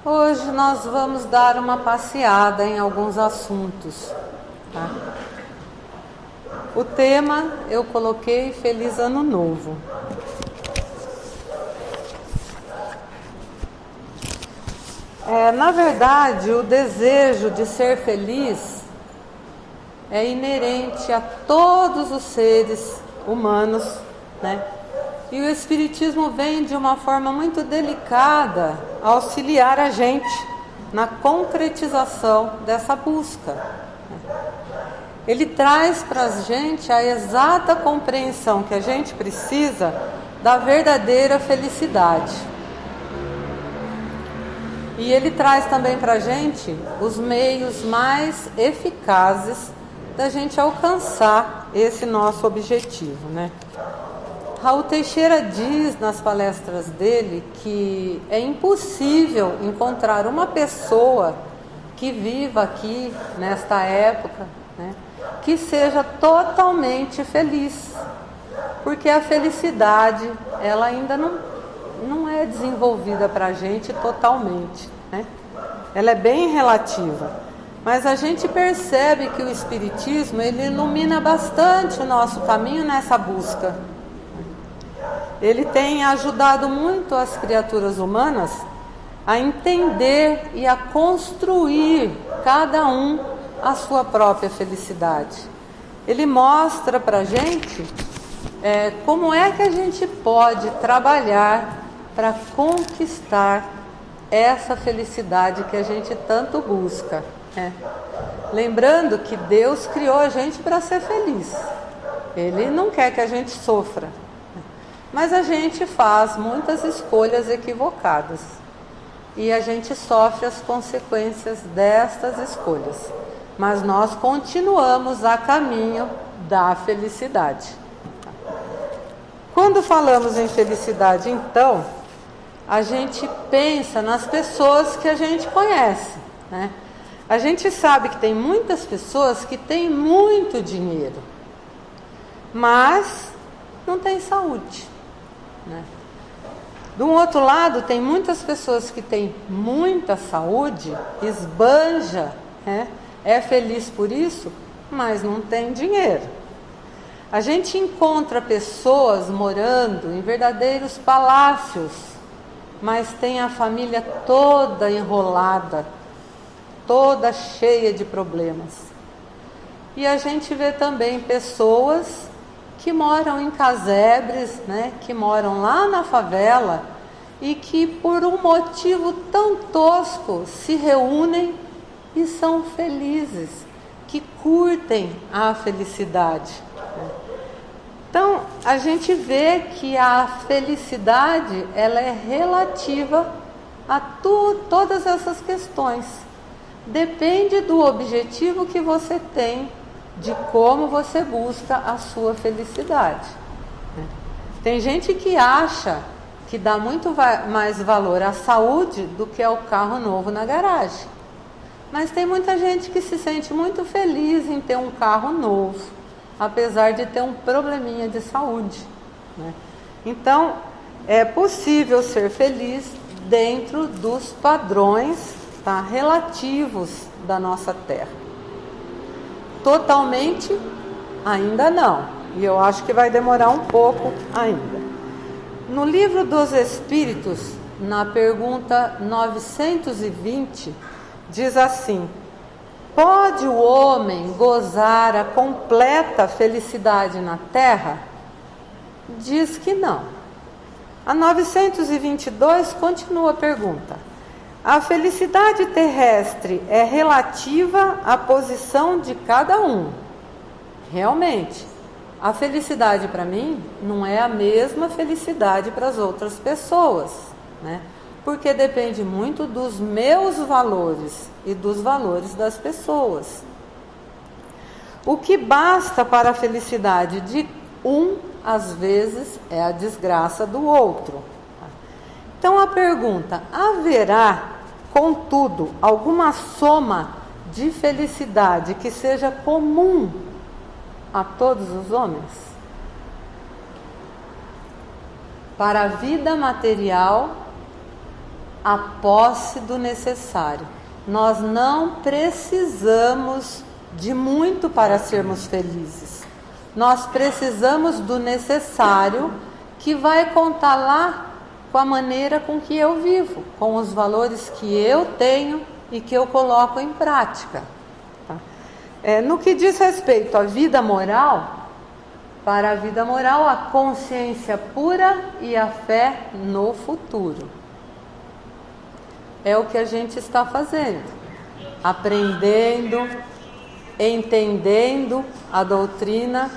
Hoje nós vamos dar uma passeada em alguns assuntos, tá? O tema eu coloquei Feliz Ano Novo. Na verdade, o desejo de ser feliz é inerente a todos os seres humanos, né? E o Espiritismo vem de uma forma muito delicada a auxiliar a gente na concretização dessa busca. Ele traz para a gente a exata compreensão que a gente precisa da verdadeira felicidade. E ele traz também para a gente os meios mais eficazes da gente alcançar esse nosso objetivo, né? Raul Teixeira diz nas palestras dele que é impossível encontrar uma pessoa que viva aqui nesta época, né, que seja totalmente feliz, porque a felicidade ela ainda não é desenvolvida para a gente totalmente, né? Ela é bem relativa, mas a gente percebe que o Espiritismo ele ilumina bastante o nosso caminho nessa busca. Ele tem ajudado muito as criaturas humanas a entender e a construir cada um a sua própria felicidade. Ele mostra para a gente como é que a gente pode trabalhar para conquistar essa felicidade que a gente tanto busca, né? Lembrando que Deus criou a gente para ser feliz. Ele não quer que a gente sofra. Mas a gente faz muitas escolhas equivocadas e a gente sofre as consequências destas escolhas. Mas nós continuamos a caminho da felicidade. Quando falamos em felicidade, então, a gente pensa nas pessoas que a gente conhece, né? A gente sabe que tem muitas pessoas que têm muito dinheiro, mas não têm saúde, né? Do outro lado, tem muitas pessoas que têm muita saúde, esbanja, né? É feliz por isso, mas não tem dinheiro. A gente encontra pessoas morando em verdadeiros palácios, mas tem a família toda enrolada, toda cheia de problemas. E a gente vê também pessoas que moram em casebres, né, que moram lá na favela e que por um motivo tão tosco se reúnem e são felizes, que curtem a felicidade. Então, a gente vê que a felicidade ela é relativa a todas essas questões. Depende do objetivo que você tem, de como você busca a sua felicidade. Tem gente que acha que dá muito mais valor à saúde do que ao carro novo na garagem. Mas tem muita gente que se sente muito feliz em ter um carro novo, apesar de ter um probleminha de saúde, né? Então, é possível ser feliz dentro dos padrões, tá, relativos da nossa Terra. Totalmente, ainda não. E eu acho que vai demorar um pouco ainda. No Livro dos Espíritos, na pergunta 920, diz assim: pode o homem gozar a completa felicidade na Terra? Diz que não. A 922 continua a pergunta: a felicidade terrestre é relativa à posição de cada um. Realmente, a felicidade para mim não é a mesma felicidade para as outras pessoas, né? Porque depende muito dos meus valores e dos valores das pessoas. O que basta para a felicidade de um, às vezes, é a desgraça do outro. Então a pergunta: haverá, contudo, alguma soma de felicidade que seja comum a todos os homens? Para a vida material, a posse do necessário. Nós não precisamos de muito para sermos felizes. Nós precisamos do necessário, que vai contar lá com a maneira com que eu vivo, com os valores que eu tenho e que eu coloco em prática. Tá? No que diz respeito à vida moral, para a vida moral, a consciência pura e a fé no futuro. É o que a gente está fazendo, aprendendo, entendendo a doutrina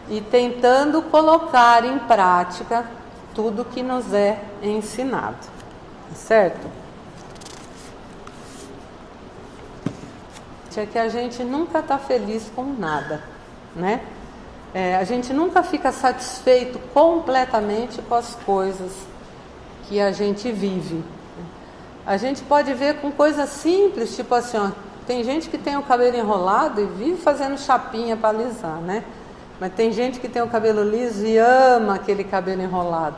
e tentando colocar em prática tudo que nos é ensinado, certo? É que a gente nunca está feliz com nada, né? A gente nunca fica satisfeito completamente com as coisas que a gente vive. A gente pode ver com coisas simples, tipo assim, ó, tem gente que tem o cabelo enrolado e vive fazendo chapinha para alisar, né? Mas tem gente que tem o cabelo liso e ama aquele cabelo enrolado.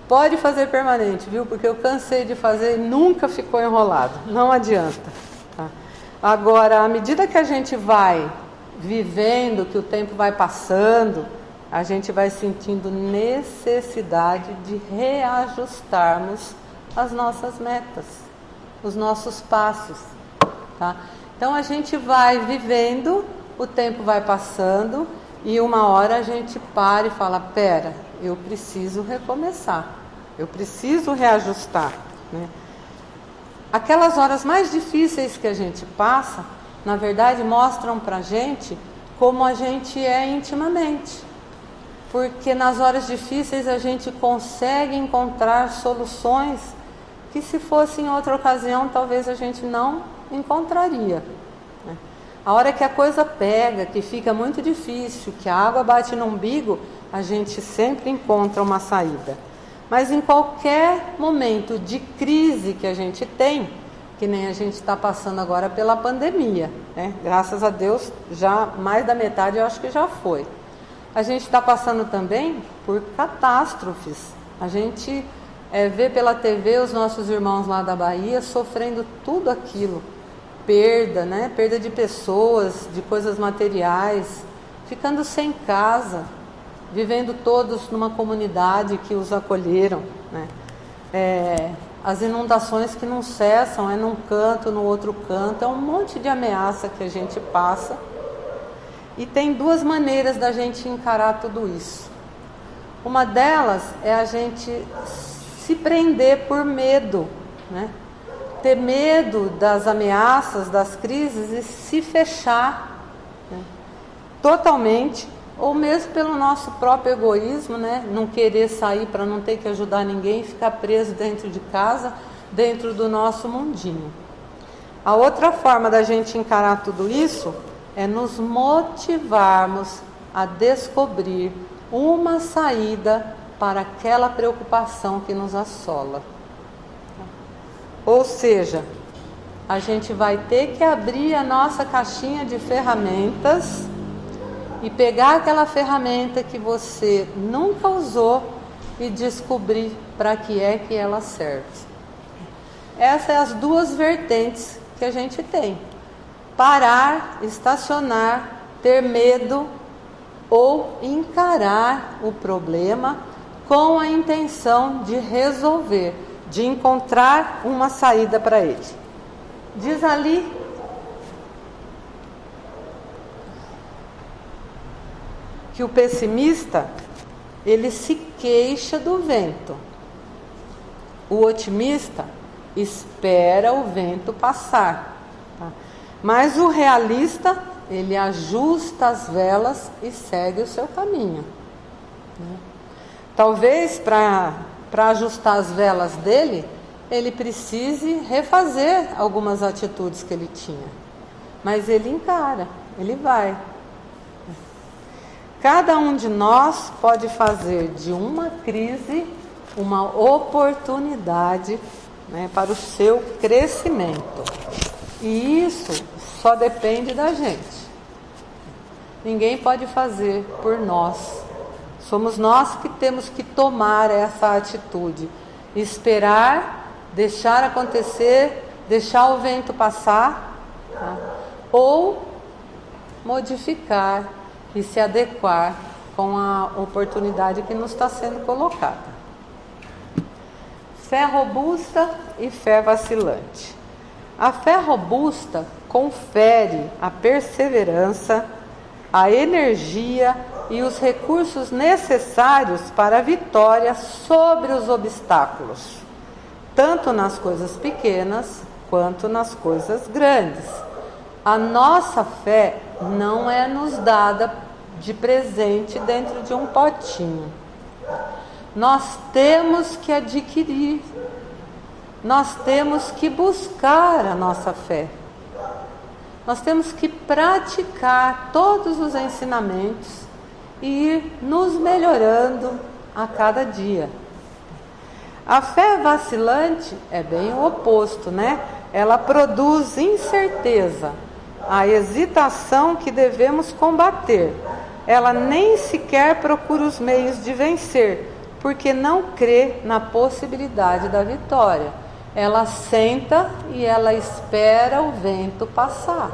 Pode fazer permanente, viu? Porque eu cansei de fazer e nunca ficou enrolado. Não adianta. Tá? Agora, à medida que a gente vai vivendo, que o tempo vai passando, a gente vai sentindo necessidade de reajustarmos as nossas metas, os nossos passos, tá? Então a gente vai vivendo, o tempo vai passando e uma hora a gente para e fala, pera, eu preciso recomeçar, eu preciso reajustar, né? Aquelas horas mais difíceis que a gente passa, na verdade, mostram pra gente como a gente é intimamente. Porque nas horas difíceis a gente consegue encontrar soluções que, se fosse em outra ocasião, talvez a gente não encontraria. A hora que a coisa pega, que fica muito difícil, que a água bate no umbigo, a gente sempre encontra uma saída. Mas em qualquer momento de crise que a gente tem, que nem a gente está passando agora pela pandemia, né? Graças a Deus, já mais da metade eu acho que já foi. A gente está passando também por catástrofes. A gente vê pela TV os nossos irmãos lá da Bahia sofrendo tudo aquilo. Perda, né? Perda de pessoas, de coisas materiais, ficando sem casa, vivendo todos numa comunidade que os acolheram, né? As inundações que não cessam, num canto, no outro canto, é um monte de ameaça que a gente passa. E tem duas maneiras da gente encarar tudo isso. Uma delas é a gente se prender por medo, né? Ter medo das ameaças, das crises e se fechar, né? Totalmente, ou mesmo pelo nosso próprio egoísmo, né? Não querer sair para não ter que ajudar ninguém, ficar preso dentro de casa, dentro do nosso mundinho. A outra forma da gente encarar tudo isso é nos motivarmos a descobrir uma saída para aquela preocupação que nos assola. Ou seja, a gente vai ter que abrir a nossa caixinha de ferramentas e pegar aquela ferramenta que você nunca usou e descobrir para que é que ela serve. Essas são as duas vertentes que a gente tem: parar, estacionar, ter medo ou encarar o problema com a intenção de resolver, de encontrar uma saída para ele. Diz ali que o pessimista, ele se queixa do vento. O otimista espera o vento passar, tá? Mas o realista, ele ajusta as velas e segue o seu caminho, né? Talvez para ajustar as velas dele, ele precise refazer algumas atitudes que ele tinha. Mas ele encara, ele vai. Cada um de nós pode fazer de uma crise uma oportunidade, né, para o seu crescimento. E isso só depende da gente. Ninguém pode fazer por nós. Somos nós que temos que tomar essa atitude. Esperar deixar acontecer, deixar o vento passar, tá? Ou modificar e se adequar com a oportunidade que nos está sendo colocada. Fé robusta e fé vacilante. A fé robusta confere a perseverança, a energia e os recursos necessários para a vitória sobre os obstáculos, tanto nas coisas pequenas quanto nas coisas grandes. A nossa fé não é nos dada de presente dentro de um potinho. Nós temos que adquirir, nós temos que buscar a nossa fé. Nós temos que praticar todos os ensinamentos e ir nos melhorando a cada dia. A fé vacilante é bem o oposto, né? Ela produz incerteza, a hesitação que devemos combater. Ela nem sequer procura os meios de vencer, porque não crê na possibilidade da vitória. Ela senta e ela espera o vento passar.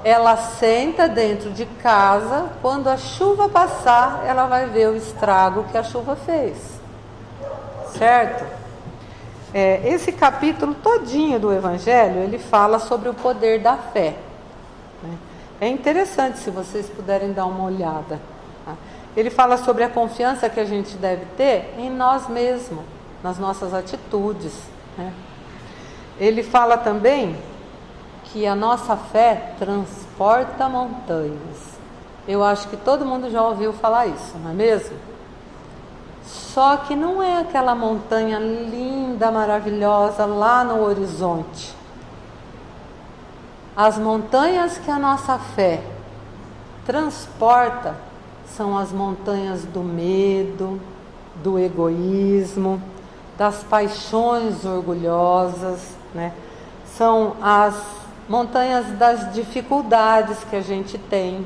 Ela senta dentro de casa, quando a chuva passar, ela vai ver o estrago que a chuva fez. Certo? Esse capítulo todinho do Evangelho, ele fala sobre o poder da fé. É interessante se vocês puderem dar uma olhada. Ele fala sobre a confiança que a gente deve ter em nós mesmos, nas nossas atitudes. Ele fala também que a nossa fé transporta montanhas. Eu acho que todo mundo já ouviu falar isso, não é mesmo? Só que não é aquela montanha linda, maravilhosa lá no horizonte. As montanhas que a nossa fé transporta são as montanhas do medo, do egoísmo, das paixões orgulhosas, né? São as montanhas das dificuldades que a gente tem,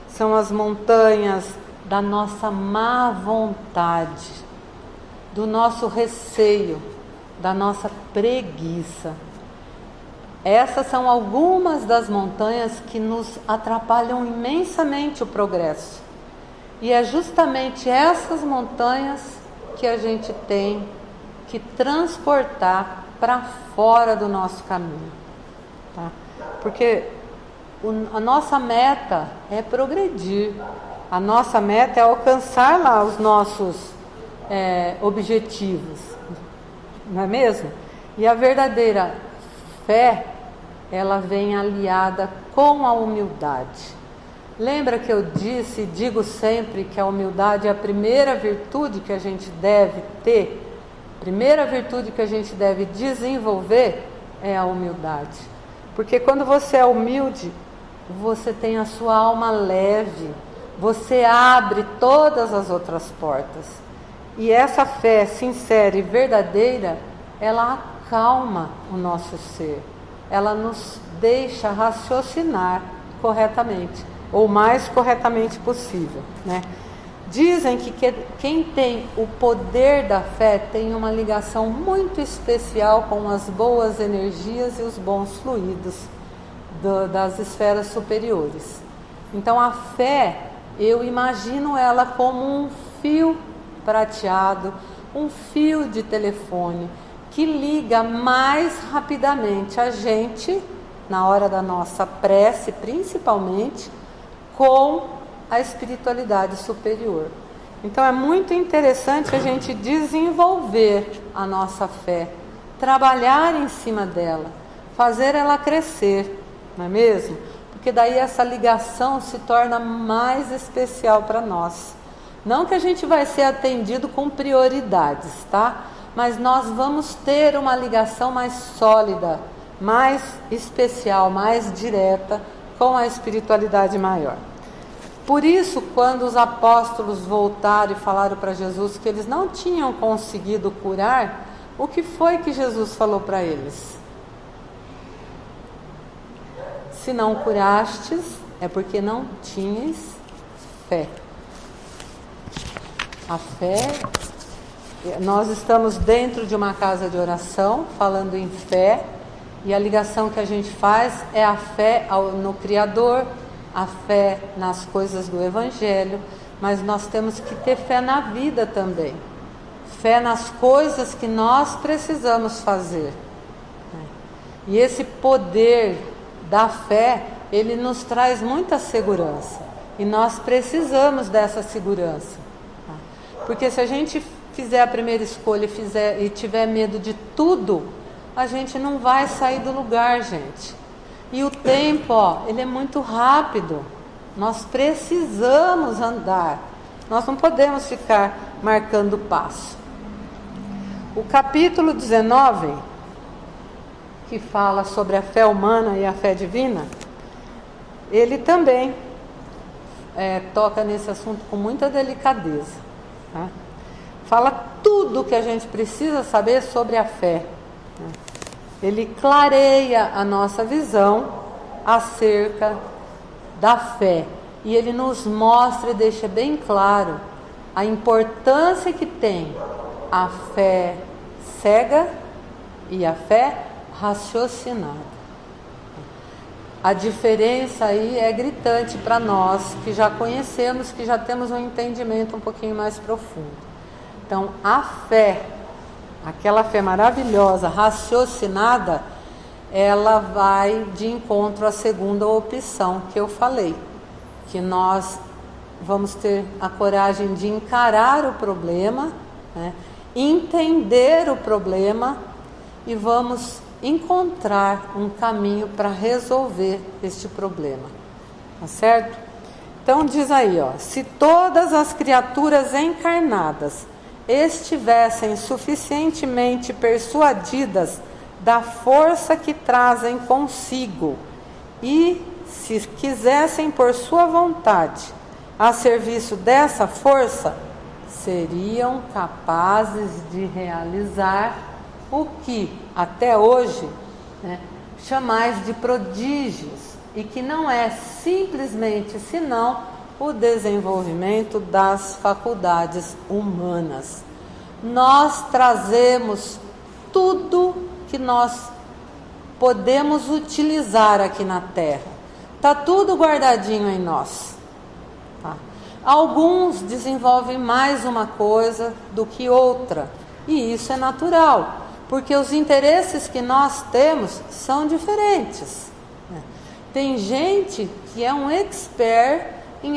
são as montanhas da nossa má vontade, do nosso receio, da nossa preguiça. Essas são algumas das montanhas que nos atrapalham imensamente o progresso. E é justamente essas montanhas que a gente tem que transportar para fora do nosso caminho. Tá? Porque a nossa meta é progredir. A nossa meta é alcançar lá os nossos objetivos. Não é mesmo? E a verdadeira fé, ela vem aliada com a humildade. Lembra que eu disse e digo sempre que a humildade é a primeira virtude que a gente deve ter? A primeira virtude que a gente deve desenvolver é a humildade. Porque quando você é humilde, você tem a sua alma leve, você abre todas as outras portas. E essa fé sincera e verdadeira, ela acalma o nosso ser. Ela nos deixa raciocinar corretamente, ou mais corretamente possível, né? Dizem que quem tem o poder da fé tem uma ligação muito especial com as boas energias e os bons fluidos das esferas superiores. Então a fé, eu imagino ela como um fio prateado, um fio de telefone, que liga mais rapidamente a gente, na hora da nossa prece principalmente, com a espiritualidade superior. Então é muito interessante a gente desenvolver a nossa fé, trabalhar em cima dela, fazer ela crescer, não é mesmo? Porque daí essa ligação se torna mais especial para nós. Não que a gente vai ser atendido com prioridades, tá? Mas nós vamos ter uma ligação mais sólida, mais especial, mais direta com a espiritualidade maior. Por isso, quando os apóstolos voltaram e falaram para Jesus que eles não tinham conseguido curar, o que foi que Jesus falou para eles? Se não curastes, é porque não tinhas fé. A fé Nós estamos dentro de uma casa de oração, falando em fé, e a ligação que a gente faz é a fé no Criador, a fé nas coisas do Evangelho, mas nós temos que ter fé na vida também, fé nas coisas que nós precisamos fazer. E esse poder da fé, ele nos traz muita segurança, e nós precisamos dessa segurança, porque se a gente fizer a primeira escolha e tiver medo de tudo, a gente não vai sair do lugar, gente. E o tempo, ele é muito rápido. Nós precisamos andar. Nós não podemos ficar marcando passo. O capítulo 19, que fala sobre a fé humana e a fé divina, ele também toca nesse assunto com muita delicadeza, tá? Fala tudo o que a gente precisa saber sobre a fé. Ele clareia a nossa visão acerca da fé. E ele nos mostra e deixa bem claro a importância que tem a fé cega e a fé raciocinada. A diferença aí é gritante para nós que já conhecemos, que já temos um entendimento um pouquinho mais profundo. Então, a fé, aquela fé maravilhosa, raciocinada, ela vai de encontro à segunda opção que eu falei, que nós vamos ter a coragem de encarar o problema, né, entender o problema e vamos encontrar um caminho para resolver este problema, tá certo? Então diz aí, se todas as criaturas encarnadas estivessem suficientemente persuadidas da força que trazem consigo e se quisessem por sua vontade a serviço dessa força, seriam capazes de realizar o que até hoje chamais de prodígios, e que não é simplesmente senão o desenvolvimento das faculdades humanas. Nós trazemos tudo que nós podemos utilizar aqui na Terra. Está tudo guardadinho em nós. Tá? Alguns desenvolvem mais uma coisa do que outra, e isso é natural, porque os interesses que nós temos são diferentes. Tem gente que é um expert em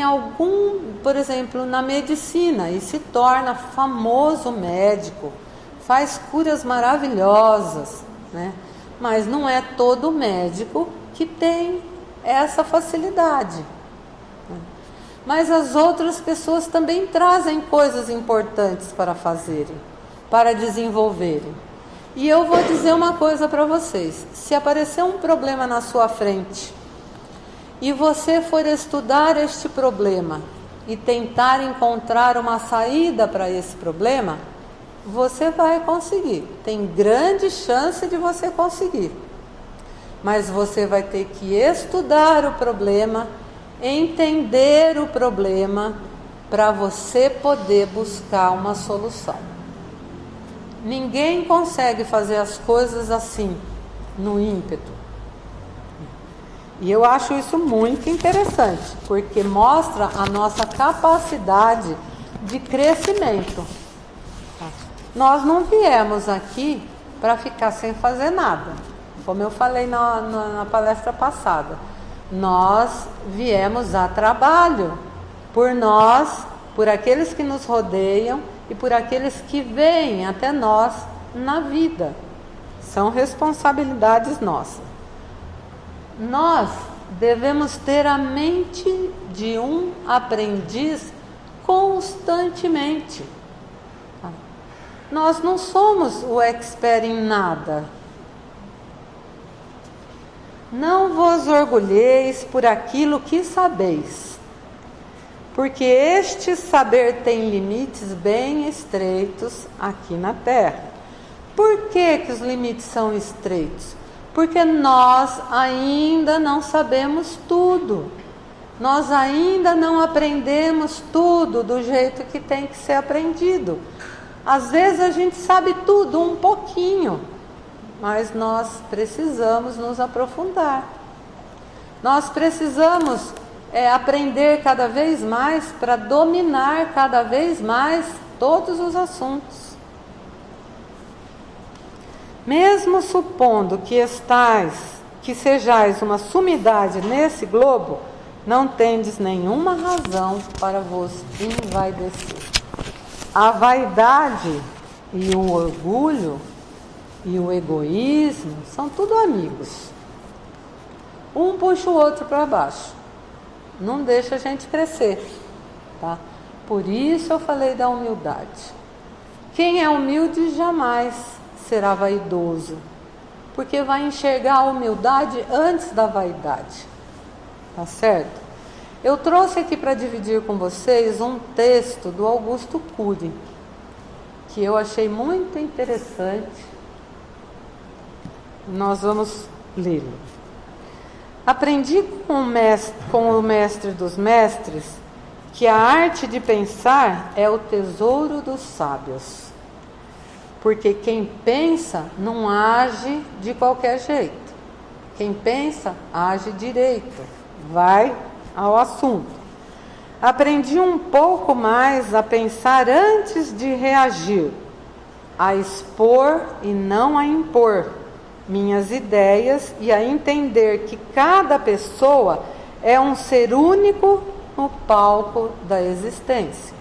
por exemplo, na medicina, e se torna famoso médico, faz curas maravilhosas, né? Mas não é todo médico que tem essa facilidade. Mas as outras pessoas também trazem coisas importantes para fazerem, para desenvolverem. E eu vou dizer uma coisa para vocês: se aparecer um problema na sua frente, e você for estudar este problema e tentar encontrar uma saída para esse problema, você vai conseguir. Tem grande chance de você conseguir. Mas você vai ter que estudar o problema, entender o problema, para você poder buscar uma solução. Ninguém consegue fazer as coisas assim, no ímpeto. E eu acho isso muito interessante, porque mostra a nossa capacidade de crescimento. Nós não viemos aqui para ficar sem fazer nada, como eu falei na palestra passada. Nós viemos a trabalho, por nós, por aqueles que nos rodeiam e por aqueles que vêm até nós na vida. São responsabilidades nossas. Nós devemos ter a mente de um aprendiz constantemente. Nós não somos o expert em nada. Não vos orgulheis por aquilo que sabeis, porque este saber tem limites bem estreitos aqui na Terra. Por que os limites são estreitos? Porque nós ainda não sabemos tudo. Nós ainda não aprendemos tudo do jeito que tem que ser aprendido. Às vezes a gente sabe tudo, um pouquinho, mas nós precisamos nos aprofundar. Nós precisamos aprender cada vez mais para dominar cada vez mais todos os assuntos. Mesmo supondo que sejais uma sumidade nesse globo, não tendes nenhuma razão para vos envaidecer. A vaidade e o orgulho e o egoísmo são tudo amigos. Um puxa o outro para baixo. Não deixa a gente crescer, tá? Por isso eu falei da humildade. Quem é humilde jamais será vaidoso, porque vai enxergar a humildade antes da vaidade, tá certo? Eu trouxe aqui para dividir com vocês um texto do Augusto Cury, que eu achei muito interessante. Nós vamos lê-lo. Aprendi com o mestre dos mestres que a arte de pensar é o tesouro dos sábios. Porque quem pensa não age de qualquer jeito. Quem pensa, age direito. Vai ao assunto. Aprendi um pouco mais a pensar antes de reagir, a expor e não a impor minhas ideias e a entender que cada pessoa é um ser único no palco da existência.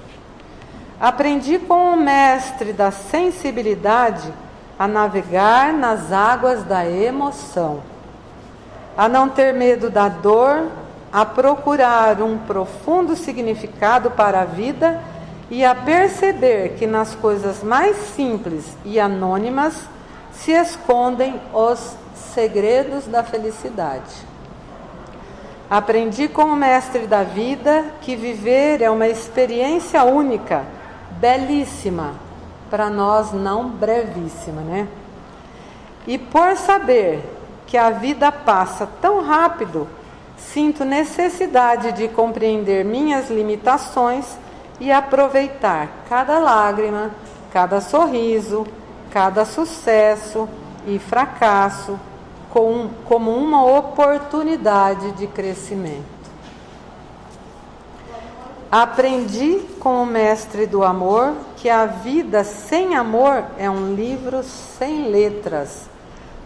Aprendi com o mestre da sensibilidade a navegar nas águas da emoção, a não ter medo da dor, a procurar um profundo significado para a vida e a perceber que nas coisas mais simples e anônimas se escondem os segredos da felicidade. Aprendi com o mestre da vida que viver é uma experiência única, belíssima, para nós não brevíssima, né? E por saber que a vida passa tão rápido, sinto necessidade de compreender minhas limitações e aproveitar cada lágrima, cada sorriso, cada sucesso e fracasso como uma oportunidade de crescimento. Aprendi com o mestre do amor que a vida sem amor é um livro sem letras,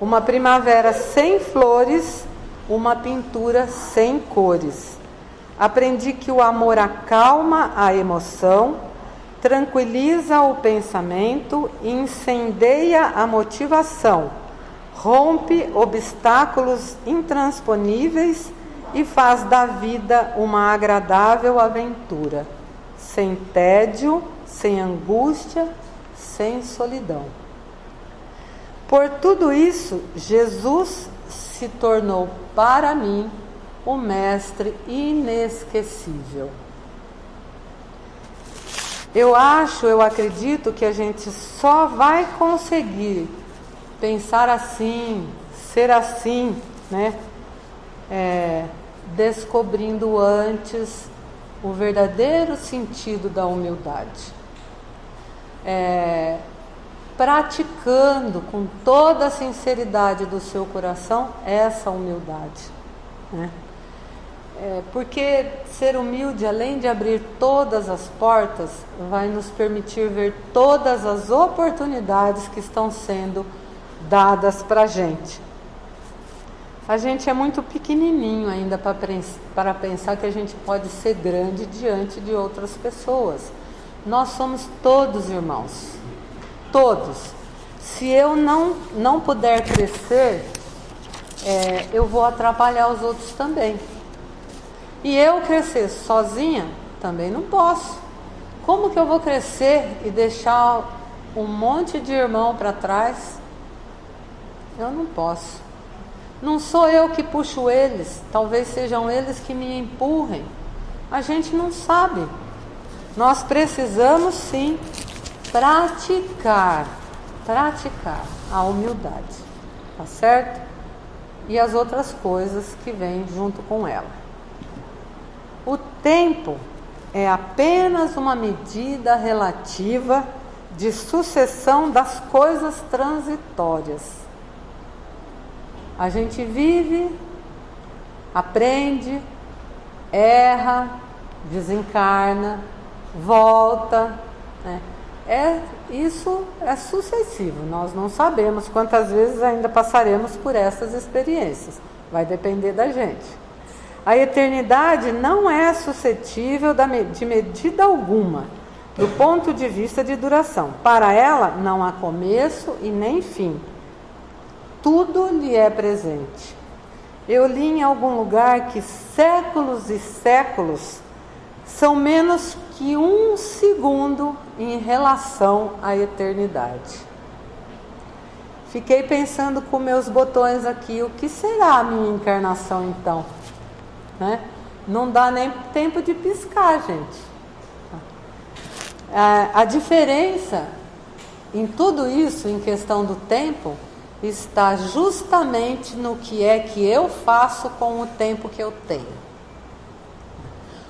uma primavera sem flores, uma pintura sem cores. Aprendi que o amor acalma a emoção, tranquiliza o pensamento, incendeia a motivação, rompe obstáculos intransponíveis e faz da vida uma agradável aventura, sem tédio, sem angústia, sem solidão. Por tudo isso, Jesus se tornou para mim o mestre inesquecível. Eu acredito que a gente só vai conseguir pensar assim, ser assim, né? Descobrindo antes o verdadeiro sentido da humildade. Praticando com toda a sinceridade do seu coração essa humildade, né? Porque ser humilde, além de abrir todas as portas, vai nos permitir ver todas as oportunidades que estão sendo dadas para a gente. A gente é muito pequenininho ainda para pensar que a gente pode ser grande diante de outras pessoas. Nós somos todos irmãos, todos. Se eu não puder crescer, eu vou atrapalhar os outros também. E eu crescer sozinha, também não posso. Como que eu vou crescer e deixar um monte de irmão para trás? Eu não posso. Não sou eu que puxo eles, talvez sejam eles que me empurrem. A gente não sabe. Nós precisamos sim praticar a humildade, tá certo? E as outras coisas que vêm junto com ela. O tempo é apenas uma medida relativa de sucessão das coisas transitórias. A gente vive, aprende, erra, desencarna, volta, né? Isso é sucessivo, nós não sabemos quantas vezes ainda passaremos por essas experiências, vai depender da gente. A eternidade não é suscetível de medida alguma, do ponto de vista de duração. Para ela não há começo e nem fim, tudo lhe é presente. Eu li em algum lugar que séculos e séculos são menos que um segundo em relação à eternidade. Fiquei pensando com meus botões aqui, o que será a minha encarnação então? Né? Não dá nem tempo de piscar, gente. A diferença em tudo isso, em questão do tempo, está justamente no que é que eu faço com o tempo que eu tenho.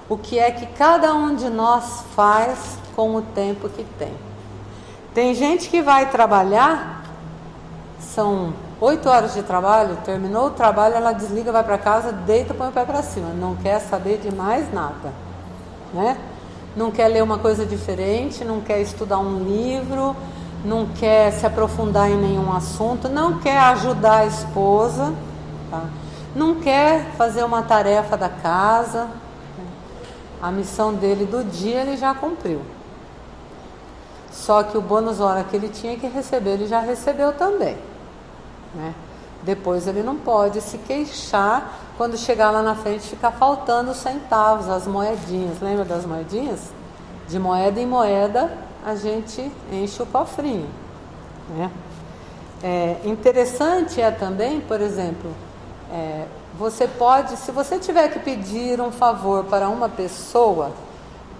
O que é que cada um de nós faz com o tempo que tem. Tem gente que vai trabalhar, são 8 horas de trabalho, terminou o trabalho, ela desliga, vai para casa, deita, põe o pé para cima, não quer saber de mais nada, né? Não quer ler uma coisa diferente, não quer estudar um livro, não quer se aprofundar em nenhum assunto, não quer ajudar a esposa, tá? Não quer fazer uma tarefa da casa. A missão dele do dia ele já cumpriu. Só que o bônus hora que ele tinha que receber, ele já recebeu também, né? Depois ele não pode se queixar quando chegar lá na frente ficar faltando os centavos, as moedinhas. Lembra das moedinhas? De moeda em moeda a gente enche o cofrinho, né? Interessante é também, por exemplo, você pode, se você tiver que pedir um favor para uma pessoa,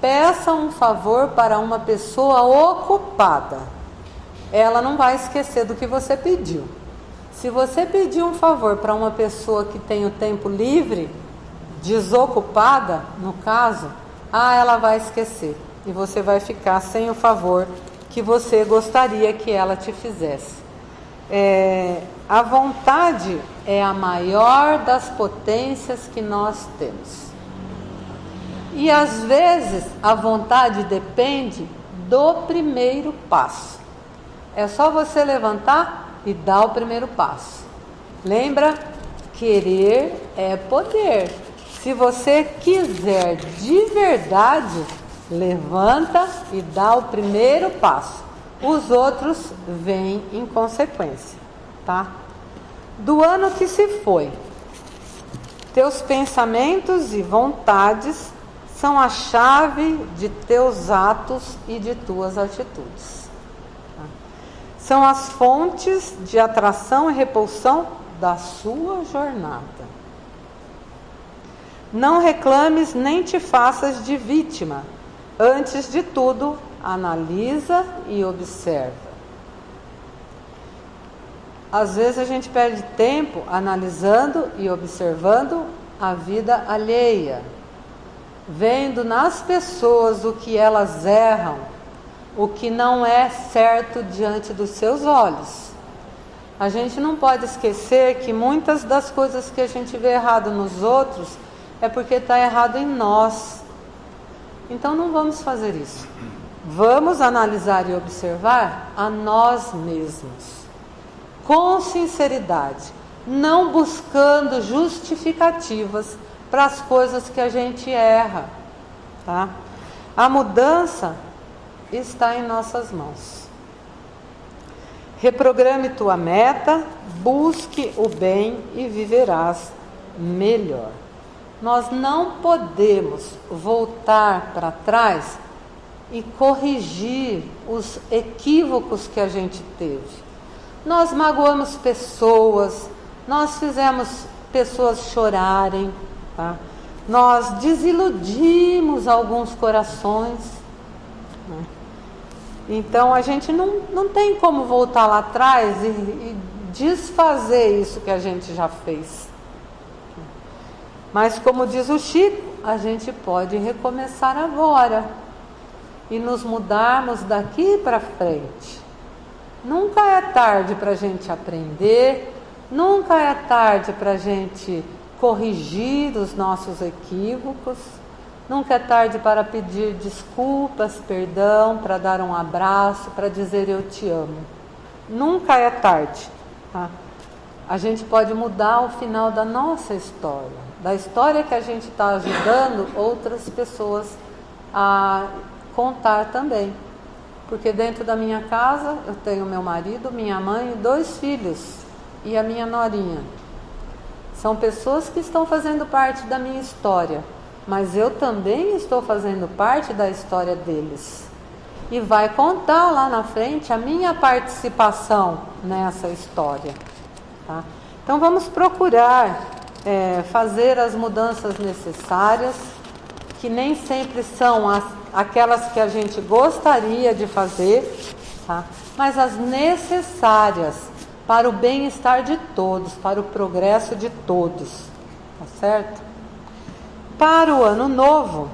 peça um favor para uma pessoa ocupada. Ela não vai esquecer do que você pediu. Se você pedir um favor para uma pessoa que tem o tempo livre, desocupada, no caso, ela vai esquecer. E você vai ficar sem o favor que você gostaria que ela te fizesse. A vontade é a maior das potências que nós temos. E às vezes a vontade depende do primeiro passo. É só você levantar e dar o primeiro passo. Lembra? Querer é poder. Se você quiser de verdade, levanta e dá o primeiro passo. Os outros vêm em consequência, tá? Do ano que se foi, teus pensamentos e vontades são a chave de teus atos e de tuas atitudes. Tá? São as fontes de atração e repulsão da sua jornada. Não reclames nem te faças de vítima. Antes de tudo, analisa e observa. Às vezes a gente perde tempo analisando e observando a vida alheia, vendo nas pessoas o que elas erram, o que não é certo diante dos seus olhos. A gente não pode esquecer que muitas das coisas que a gente vê errado nos outros é porque está errado em nós. Então não vamos fazer isso. Vamos analisar e observar a nós mesmos, com sinceridade, não buscando justificativas para as coisas que a gente erra, tá? A mudança está em nossas mãos. Reprograme tua meta, busque o bem e viverás melhor. Nós não podemos voltar para trás e corrigir os equívocos que a gente teve. Nós magoamos pessoas, nós fizemos pessoas chorarem, tá? Nós desiludimos alguns corações, né? Então a gente não tem como voltar lá atrás e desfazer isso que a gente já fez. Mas como diz o Chico, a gente pode recomeçar agora. e nos mudarmos daqui para frente. Nunca é tarde para a gente aprender, nunca é tarde para a gente corrigir os nossos equívocos, nunca é tarde para pedir desculpas, perdão, para dar um abraço, para dizer eu te amo. Nunca é tarde, tá? A gente pode mudar o final da nossa história, da história que a gente está ajudando outras pessoas a contar também. Porque dentro da minha casa eu tenho meu marido, minha mãe e 2 filhos e a minha norinha. São pessoas que estão fazendo parte da minha história, mas eu também estou fazendo parte da história deles. E vai contar lá na frente a minha participação nessa história. Tá? Então vamos procurar fazer as mudanças necessárias, que nem sempre são aquelas que a gente gostaria de fazer, tá? Mas as necessárias para o bem-estar de todos, para o progresso de todos, tá certo? Para o ano novo,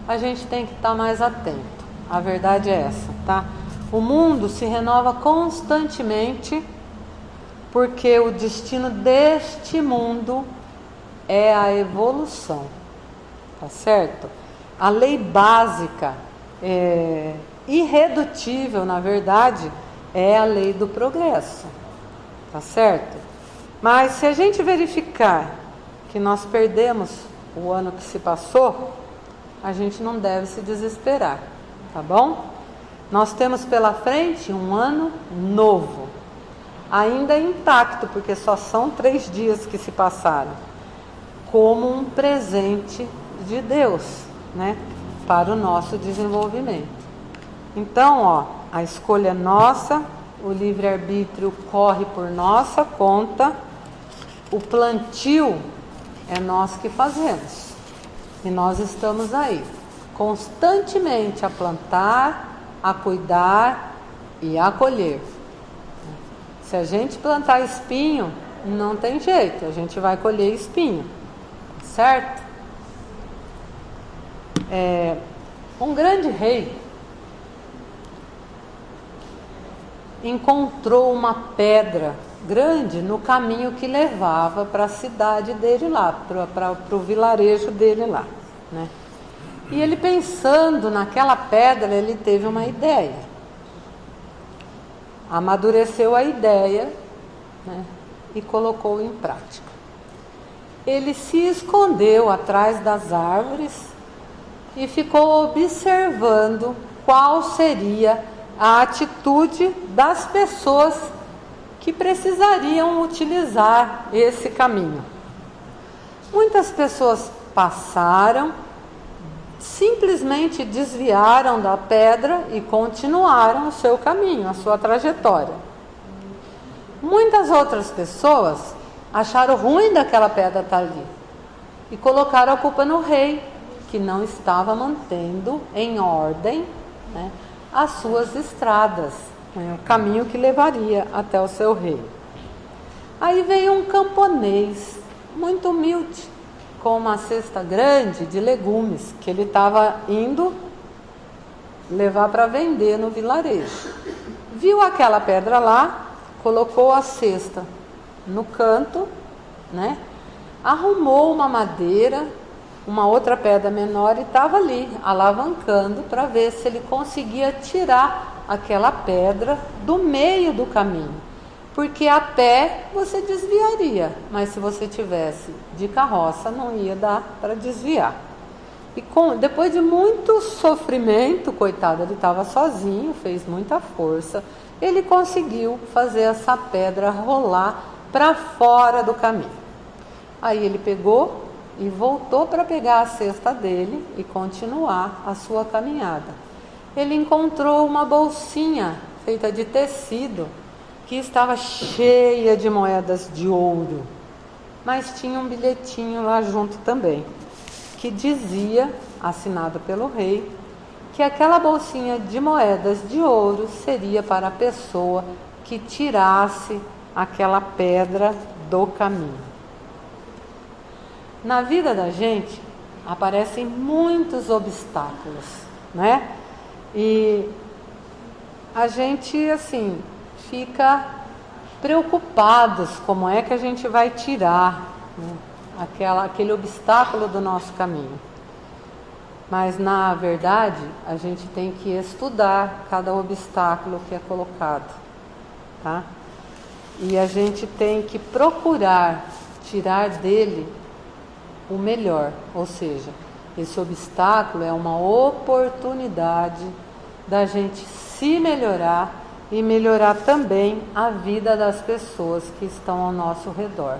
a gente tem que estar mais atento. A verdade é essa, tá? O mundo se renova constantemente, porque o destino deste mundo é a evolução, tá certo? A lei básica, irredutível, na verdade, é a lei do progresso, tá certo? Mas se a gente verificar que nós perdemos o ano que se passou, a gente não deve se desesperar, tá bom? Nós temos pela frente um ano novo, ainda intacto, porque só são 3 dias que se passaram, como um presente de Deus, né, para o nosso desenvolvimento. Então, ó, a escolha é nossa, o livre-arbítrio corre por nossa conta, o plantio é nós que fazemos, e nós estamos aí, constantemente a plantar, a cuidar e a colher. Se a gente plantar espinho, não tem jeito, a gente vai colher espinho, certo? Um grande rei encontrou uma pedra grande no caminho que levava para a cidade dele lá, para o vilarejo dele lá, né? E ele, pensando naquela pedra, ele teve uma ideia, amadureceu a ideia, né, e colocou em prática. Ele se escondeu atrás das árvores e ficou observando qual seria a atitude das pessoas que precisariam utilizar esse caminho. Muitas pessoas passaram, simplesmente desviaram da pedra e continuaram o seu caminho, a sua trajetória. Muitas outras pessoas acharam ruim daquela pedra estar ali e colocaram a culpa no rei, que não estava mantendo em ordem, né, as suas estradas, né, o caminho que levaria até o seu rei. Aí veio um camponês muito humilde, com uma cesta grande de legumes, que ele estava indo levar para vender no vilarejo. Viu aquela pedra lá, colocou a cesta no canto, né, arrumou uma madeira, uma outra pedra menor, e estava ali, alavancando para ver se ele conseguia tirar aquela pedra do meio do caminho. Porque a pé você desviaria, mas se você tivesse de carroça não ia dar para desviar. E depois de muito sofrimento, coitado, ele estava sozinho, fez muita força, ele conseguiu fazer essa pedra rolar para fora do caminho. Aí ele pegou e voltou para pegar a cesta dele e continuar a sua caminhada. Ele encontrou uma bolsinha feita de tecido que estava cheia de moedas de ouro, mas tinha um bilhetinho lá junto também, que dizia, assinado pelo rei, que aquela bolsinha de moedas de ouro seria para a pessoa que tirasse aquela pedra do caminho. Na vida da gente aparecem muitos obstáculos, né? E a gente, assim, fica preocupados como é que a gente vai tirar, né, aquele obstáculo do nosso caminho. Mas, na verdade, a gente tem que estudar cada obstáculo que é colocado, tá? E a gente tem que procurar tirar dele o melhor, ou seja, esse obstáculo é uma oportunidade da gente se melhorar e melhorar também a vida das pessoas que estão ao nosso redor.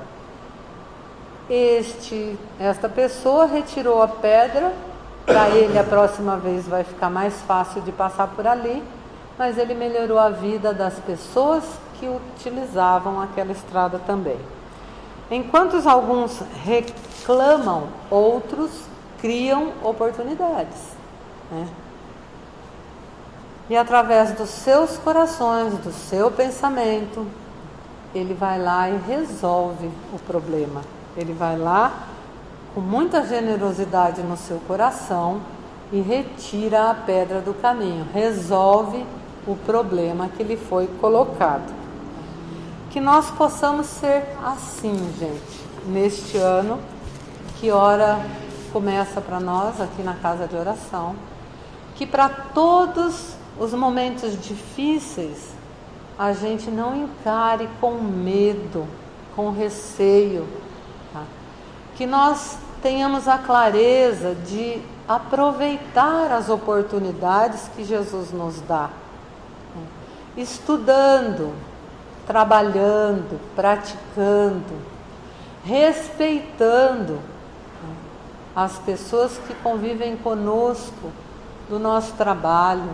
Esta pessoa retirou a pedra, para ele a próxima vez vai ficar mais fácil de passar por ali, mas ele melhorou a vida das pessoas que utilizavam aquela estrada também. Enquanto alguns reclamam, outros criam oportunidades, né? E através dos seus corações, do seu pensamento, ele vai lá e resolve o problema. Ele vai lá com muita generosidade no seu coração e retira a pedra do caminho, resolve o problema que lhe foi colocado. Que nós possamos ser assim, gente, neste ano, que ora começa para nós aqui na Casa de Oração, que para todos os momentos difíceis a gente não encare com medo, com receio, tá? Que nós tenhamos a clareza de aproveitar as oportunidades que Jesus nos dá, estudando, trabalhando, praticando, respeitando as pessoas que convivem conosco do nosso trabalho.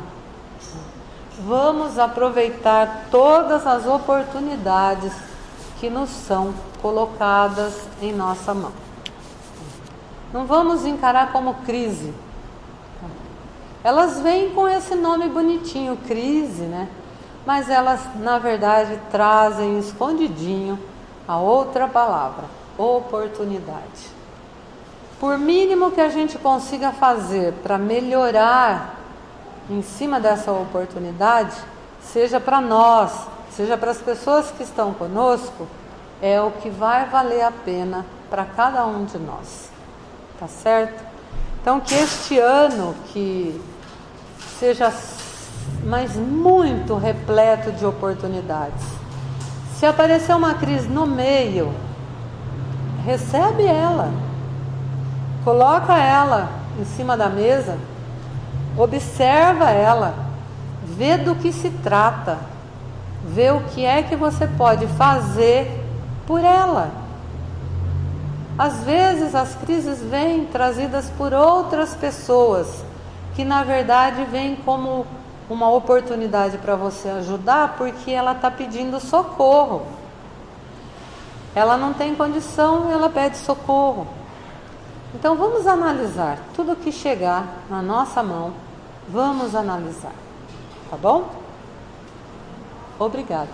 Vamos aproveitar todas as oportunidades que nos são colocadas em nossa mão. Não vamos encarar como crise. Elas vêm com esse nome bonitinho, crise, né? Mas elas, na verdade, trazem escondidinho a outra palavra, oportunidade. Por mínimo que a gente consiga fazer para melhorar em cima dessa oportunidade, seja para nós, seja para as pessoas que estão conosco, é o que vai valer a pena para cada um de nós, tá certo? Então que este ano que seja, mas muito repleto de oportunidades. Se aparecer uma crise no meio, recebe ela, coloca ela em cima da mesa, observa ela, vê do que se trata, vê o que é que você pode fazer por ela. Às vezes as crises vêm trazidas por outras pessoas, que na verdade vêm como uma oportunidade para você ajudar, porque ela está pedindo socorro. Ela não tem condição, ela pede socorro. Então vamos analisar tudo que chegar na nossa mão, vamos analisar, tá bom? Obrigada.